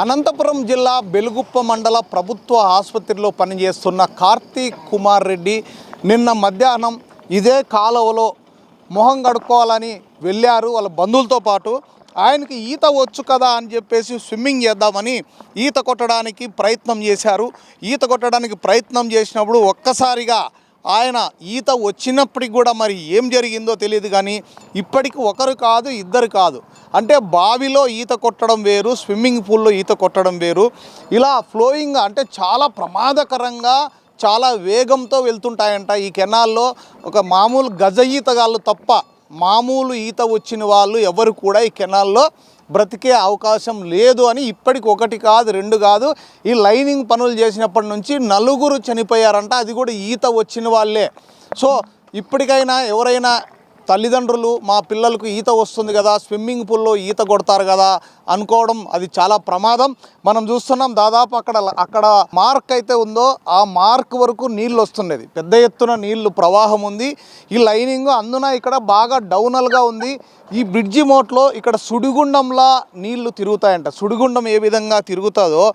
అనంతపురం జిల్లా బెలుగుప్ప మండల ప్రభుత్వ ఆసుపత్రిలో పనిచేస్తున్న కార్తీక్ కుమార్ రెడ్డి నిన్న మధ్యాహ్నం ఇదే కాలువలో మొహం కడుక్కోవాలని వెళ్ళారు వాళ్ళ బంధువులతో పాటు. ఆయనకి ఈత వచ్చు కదా అని చెప్పేసి స్విమ్మింగ్ చేద్దామని ఈత కొట్టడానికి ప్రయత్నం చేశారు. ఈత కొట్టడానికి ప్రయత్నం చేసినప్పుడు ఒక్కసారిగా ఆయన ఈత వచ్చినప్పటికి కూడా మరి ఏం జరిగిందో తెలియదు. కానీ ఇప్పటికి ఒకరు కాదు ఇద్దరు కాదు, అంటే బావిలో ఈత కొట్టడం వేరు, స్విమ్మింగ్ పూల్లో ఈత కొట్టడం వేరు. ఇలా ఫ్లోయింగ్ అంటే చాలా ప్రమాదకరంగా చాలా వేగంతో వెళ్తుంటాయంట ఈ కెనాల్లో. ఒక మామూలు గజ ఈతగాళ్ళు తప్ప మామూలు ఈత వచ్చిన వాళ్ళు ఎవరు కూడా ఈ కెనాల్లో బ్రతికే అవకాశం లేదు అని ఇప్పటికి ఒకటి కాదు రెండు కాదు, ఈ లైనింగ్ పనులు చేసినప్పటి నుంచి 4 చనిపోయారంట, అది కూడా ఈత వచ్చిన వాళ్ళే. సో ఇప్పటికైనా ఎవరైనా తల్లిదండ్రులు మా పిల్లలకు ఈత వస్తుంది కదా, స్విమ్మింగ్ పూల్లో ఈత కొడతారు కదా అనుకోవడం అది చాలా ప్రమాదం. మనం చూస్తున్నాం దాదాపు అక్కడ మార్క్ అయితే ఉందో ఆ మార్క్ వరకు నీళ్ళు వస్తున్నది, పెద్ద ఎత్తున నీళ్లు ప్రవాహం ఉంది. ఈ లైనింగ్ అందున ఇక్కడ బాగా డౌనల్గా ఉంది. ఈ బ్రిడ్జి మోట్లో ఇక్కడ సుడిగుండంలా నీళ్లు తిరుగుతాయంట. సుడిగుండం ఏ విధంగా తిరుగుతుందో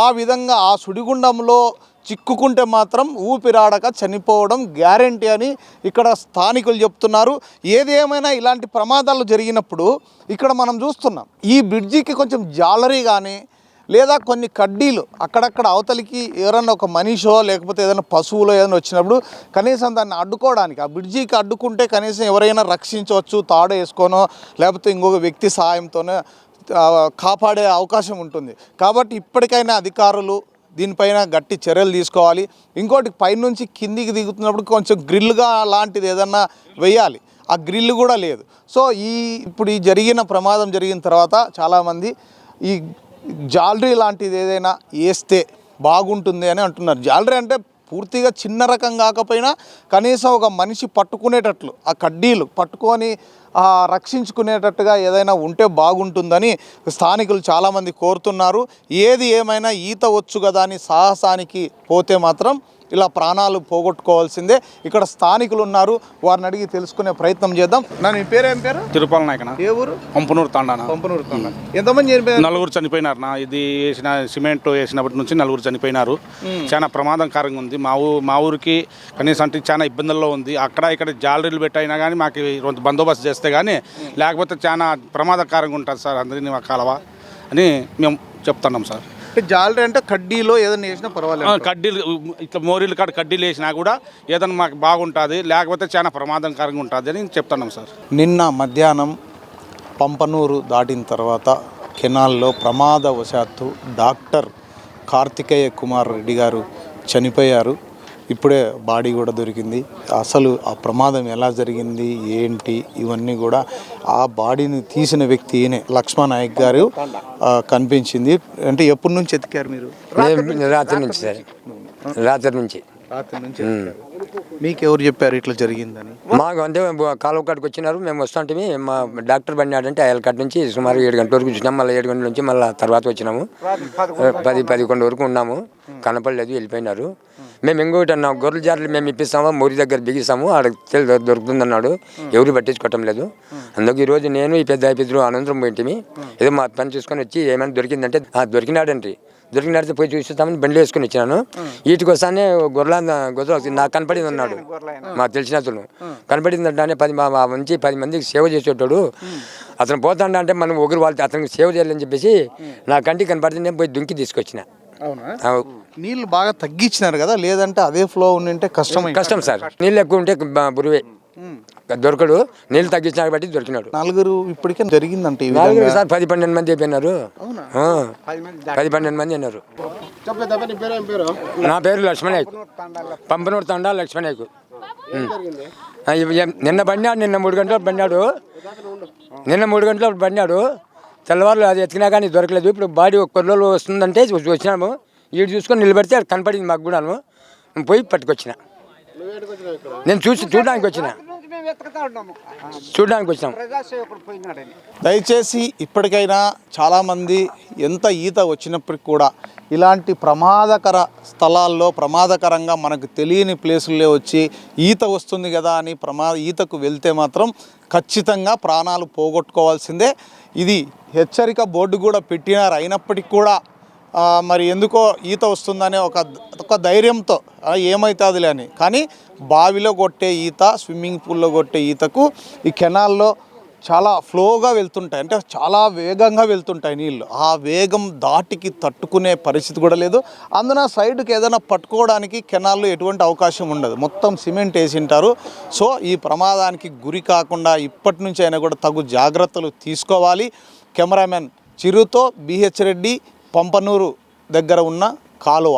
ఆ విధంగా ఆ సుడిగుండంలో చిక్కుకుంటే మాత్రం ఊపిరాడక చనిపోవడం గ్యారెంటీ అని ఇక్కడ స్థానికులు చెప్తున్నారు. ఏది ఏమైనా ఇలాంటి ప్రమాదాలు జరిగినప్పుడు ఇక్కడ మనం చూస్తున్నాం ఈ బ్రిడ్జికి కొంచెం జాలరీ కానీ లేదా కొన్ని కడ్డీలు అక్కడక్కడ అవతలికి ఎవరన్నా ఒక మనిషో లేకపోతే ఏదైనా పశువులో ఏదైనా వచ్చినప్పుడు కనీసం దాన్ని అడ్డుకోవడానికి ఆ బ్రిడ్జికి అడ్డుకుంటే కనీసం ఎవరైనా రక్షించవచ్చు, తాడు వేసుకోనో లేకపోతే ఇంకొక వ్యక్తి సహాయంతోనే కాపాడే అవకాశం ఉంటుంది. కాబట్టి ఇప్పటికైనా అధికారులు దీనిపైన గట్టి చర్యలు తీసుకోవాలి. ఇంకోటి పైనుంచి కిందికి దిగుతున్నప్పుడు కొంచెం గ్రిల్గా లాంటిది ఏదన్నా వేయాలి, ఆ గ్రిల్ కూడా లేదు. సో ఇప్పుడు ఈ జరిగిన ప్రమాదం జరిగిన తర్వాత చాలామంది ఈ జాలరీ లాంటిది ఏదైనా వేస్తే బాగుంటుంది అని అంటున్నారు. జాలరీ అంటే పూర్తిగా చిన్న రకం కాకపోయినా కనీసం ఒక మనిషి పట్టుకునేటట్లు ఆ కడ్డీలు పట్టుకొని రక్షించుకునేటట్టుగా ఏదైనా ఉంటే బాగుంటుందని స్థానికులు చాలామంది కోరుతున్నారు. ఏది ఏమైనా ఈత వచ్చు కదా అని సాహసానికి పోతే మాత్రం ఇలా ప్రాణాలు పోగొట్టుకోవాల్సిందే. ఇక్కడ స్థానికులు ఉన్నారు, వారిని అడిగి తెలుసుకునే ప్రయత్నం చేద్దాం. మీ పేరు ఏం పేరు? తిరుపతి నాయకన. ఏ ఊరు? పంపనూరు తాండానా. పంపనూరు తాండా. ఎంతమంది చనిపోయారు? 4 చనిపోయినారు. ఇది వేసిన సిమెంట్ వేసినప్పటి నుంచి 4 చనిపోయినారు. చాలా ప్రమాదకరంగా ఉంది. మా ఊరికి కనీసం అంటే చాలా ఇబ్బందుల్లో ఉంది. అక్కడ ఇక్కడ జాలరీలు పెట్టయినా కానీ మాకు కొంత బందోబస్తు చేస్తే కానీ లేకపోతే చాలా ప్రమాదకరంగా ఉంటుంది సార్. అందరినీ కాలవ అని మేము చెప్తున్నాం సార్. జాలరీ అంటే కడ్డీలో ఏదైనా వేసినా పర్వాలేదు, కడ్డీలు ఇట్లా మోరీలు కాడ కడ్డీలు వేసినా కూడా ఏదైనా మాకు బాగుంటుంది, లేకపోతే చాలా ప్రమాదకరంగా ఉంటుంది అని చెప్తున్నాం సార్. నిన్న మధ్యాహ్నం పంపనూరు దాటిన తర్వాత కెనాల్లో ప్రమాదవశాత్తు డాక్టర్ కార్తికేయ కుమార్ రెడ్డి గారు చనిపోయారు. ఇప్పుడే బాడీ కూడా దొరికింది. అసలు ఆ ప్రమాదం ఎలా జరిగింది ఏంటి ఇవన్నీ కూడా ఆ బాడీని తీసిన వ్యక్తి ఈయనే లక్ష్మణ్ నాయక్ గారు కనిపించింది. అంటే ఎప్పటి నుంచి ఎతికారు మీరు? రాత్రి నుంచి సార్, రాత్రి నుంచి. మీకు ఎవరు చెప్పారు ఇట్లా జరిగిందని? మాకు అంటే కాలువ కాడికి వచ్చినారు, మేము వస్తుంటే మా డాక్టర్ బండి ఆయన కాడి నుంచి సుమారు 7 గంటల వరకు చూసినాం. మళ్ళీ 7 గంటల నుంచి మళ్ళీ తర్వాత వచ్చినాము. 10-11 వరకు ఉన్నాము, కనపడలేదు, వెళ్ళిపోయినారు. మేము ఇంకొకటి అన్నాం, గొర్రెల జాతరలు మేము ఇప్పిస్తాము, మోరి దగ్గర బిగిస్తాము, ఆడ దొరుకుతుందన్నాడు. ఎవరు పట్టించుకోవటం లేదు. అందుకు ఈరోజు నేను ఈ పెద్దలు అనంతరం పోయింటిమి. ఏదో మా పని చూసుకొని వచ్చి ఏమైనా దొరికిందంటే దొరికినాడండి. దొరికినాడితే పోయి చూస్తామని బండి వేసుకొని వచ్చినాను. వీటికి వస్తానే గొర్రెలు నాకు కనపడింది అన్నాడు, మాకు తెలిసిన అతను కనపడిందంటే 10 మందికి సేవ చేసేటాడు. అతను పోతాడు అంటే మనం ఒకరు వాళ్ళకి అతనికి సేవ చేయాలని చెప్పేసి నా కంటికి కనపడితే నేను పోయి దుంకి తీసుకొచ్చిన. నీళ్ళు బాగా తగ్గించినారు కదా, లేదంటే అదే ఫ్లో ఉంటే కష్టం సార్. నీళ్ళు ఎక్కువ ఉంటే బురువే దొరకడు, నీళ్ళు తగ్గించినారు బట్టి దొరికినాడు. 4 ఇప్పటికే జరిగిందంటే సార్ 10-12 మంది అయిపోయినారు. 10-12 మంది అన్నారు. నా పేరు లక్ష్మణయ్య, పంపనూరు తండా లక్ష్మణయ్యకు. నిన్న బండాడు, నిన్న 3 గంటలకు బండాడు. తెల్లవారులు అది ఎత్తినా కానీ దొరకలేదు. ఇప్పుడు బాడీ ఒక కొర్రలో వస్తుందంటే వచ్చినాము. వీడు చూసుకొని నిలబడితే అది కనపడింది మాకు కూడాను. పోయి పట్టుకొచ్చిన. నేను చూడడానికి వచ్చిన. దయచేసి ఇప్పటికైనా చాలామంది ఎంత ఈత వచ్చినప్పటికి కూడా ఇలాంటి ప్రమాదకర స్థలాల్లో ప్రమాదకరంగా మనకు తెలియని ప్లేసుల్లో వచ్చి ఈత వస్తుంది కదా అని ఈతకు వెళ్తే మాత్రం ఖచ్చితంగా ప్రాణాలు పోగొట్టుకోవాల్సిందే. ఇది హెచ్చరిక బోర్డు కూడా పెట్టినారు. అయినప్పటికీ కూడా మరి ఎందుకో ఈత వస్తుందనే ఒక ధైర్యంతో ఏమవుతుందిలే అని. కానీ బావిలో కొట్టే ఈత, స్విమ్మింగ్ పూల్లో కొట్టే ఈతకు ఈ కెనాల్లో చాలా ఫ్లోగా వెళ్తుంటాయి, అంటే చాలా వేగంగా వెళ్తుంటాయి నీళ్ళు. ఆ వేగం దాటికి తట్టుకునే పరిస్థితి కూడా లేదు. అందున సైడ్కి ఏదైనా పట్టుకోవడానికి కెనాల్లో ఎటువంటి అవకాశం ఉండదు, మొత్తం సిమెంట్ వేసింటారు. సో ఈ ప్రమాదానికి గురి కాకుండా ఇప్పటి నుంచి అయినా కూడా తగు జాగ్రత్తలు తీసుకోవాలి. కెమెరామెన్ చిరుతో BH రెడ్డి, పంపనూరు దగ్గర ఉన్న కాలువ.